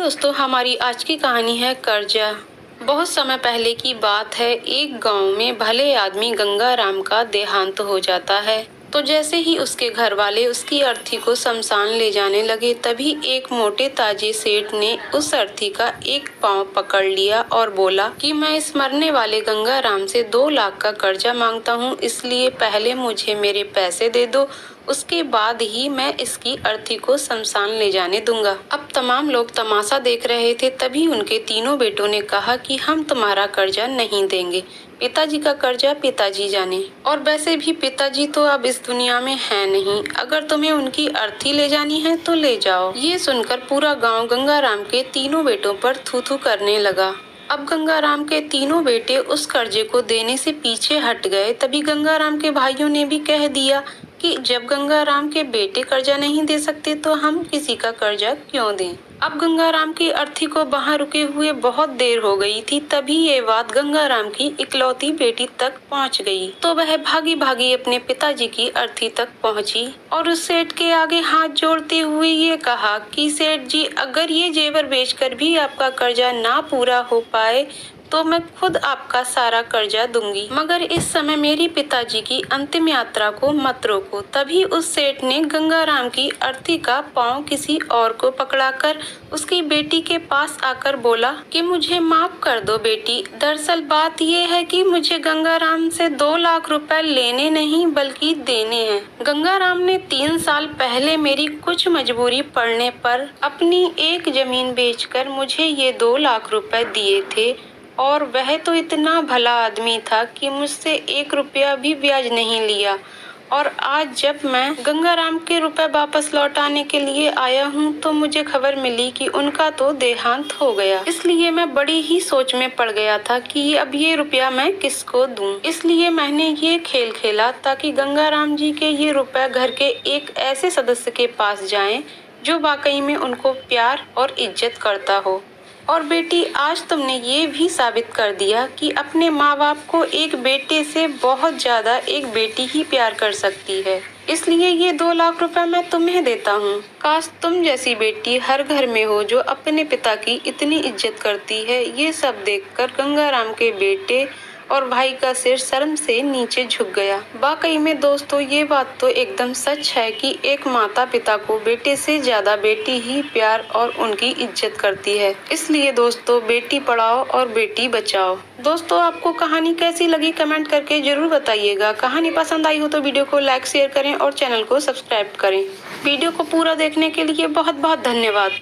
दोस्तों, हमारी आज की कहानी है कर्जा। बहुत समय पहले की बात है। एक गांव में भले आदमी गंगाराम का देहांत हो जाता है। तो जैसे ही उसके घर वाले उसकी अर्थी को शमशान ले जाने लगे, तभी एक मोटे ताजे सेठ ने उस अर्थी का एक पांव पकड़ लिया और बोला कि मैं इस मरने वाले गंगाराम से 2 लाख का कर्जा मांगता हूँ, इसलिए पहले मुझे मेरे पैसे दे दो, उसके बाद ही मैं इसकी अर्थी को शमशान ले जाने दूंगा। अब तमाम लोग तमाशा देख रहे थे। तभी उनके तीनों बेटों ने कहा कि हम तुम्हारा कर्जा नहीं देंगे, पिताजी का कर्जा पिताजी जाने। और वैसे भी पिताजी तो अब इस दुनिया में है नहीं, अगर तुम्हें उनकी अर्थी ले जानी है तो ले जाओ। ये सुनकर पूरा गांव गंगाराम के तीनों बेटों पर थू थू करने लगा। अब गंगाराम के तीनों बेटे उस कर्जे को देने से पीछे हट गए। तभी गंगाराम के भाइयों ने भी कह दिया कि जब गंगाराम के बेटे कर्जा नहीं दे सकते तो हम किसी का कर्जा क्यों दें। अब गंगाराम की अर्थी को वहां रुके हुए बहुत देर हो गई थी। तभी ये बात गंगाराम की इकलौती बेटी तक पहुंच गई। तो वह भागी भागी अपने पिताजी की अर्थी तक पहुंची और उस सेठ के आगे हाथ जोड़ते हुए ये कहा कि सेठ जी, अगर ये जेवर बेचकर भी आपका कर्जा ना पूरा हो पाए तो मैं खुद आपका सारा कर्जा दूंगी, मगर इस समय मेरी पिताजी की अंतिम यात्रा को मत रोको। तभी उस सेठ ने गंगाराम की अर्थी का पांव किसी और को पकड़ाकर उसकी बेटी के पास आकर बोला कि मुझे माफ कर दो बेटी, दरअसल बात ये है कि मुझे गंगाराम से 2 लाख रुपए लेने नहीं बल्कि देने हैं। गंगाराम ने 3 साल पहले मेरी कुछ मजबूरी पड़ने पर अपनी एक जमीन बेचकर मुझे ये 2 लाख रुपए दिए थे, और वह तो इतना भला आदमी था कि मुझसे 1 रुपया भी ब्याज नहीं लिया। और आज जब मैं गंगाराम के रुपए वापस लौटाने के लिए आया हूँ तो मुझे खबर मिली कि उनका तो देहांत हो गया। इसलिए मैं बड़ी ही सोच में पड़ गया था कि अब ये रुपया मैं किसको दूं। इसलिए मैंने ये खेल खेला ताकि गंगाराम जी के ये रुपए घर के एक ऐसे सदस्य के पास जाएं जो वाकई में उनको प्यार और इज्जत करता हो। और बेटी, आज तुमने ये भी साबित कर दिया कि अपने माँ बाप को एक बेटे से बहुत ज्यादा एक बेटी ही प्यार कर सकती है। इसलिए ये 2 लाख रुपए मैं तुम्हें देता हूँ। काश तुम जैसी बेटी हर घर में हो जो अपने पिता की इतनी इज्जत करती है। ये सब देखकर गंगाराम के बेटे और भाई का सिर शर्म से नीचे झुक गया। वाकई में दोस्तों, ये बात तो एकदम सच है कि एक माता पिता को बेटे से ज्यादा बेटी ही प्यार और उनकी इज्जत करती है। इसलिए दोस्तों, बेटी पढ़ाओ और बेटी बचाओ। दोस्तों, आपको कहानी कैसी लगी कमेंट करके जरूर बताइएगा। कहानी पसंद आई हो तो वीडियो को लाइक शेयर करें और चैनल को सब्सक्राइब करें। वीडियो को पूरा देखने के लिए बहुत बहुत धन्यवाद।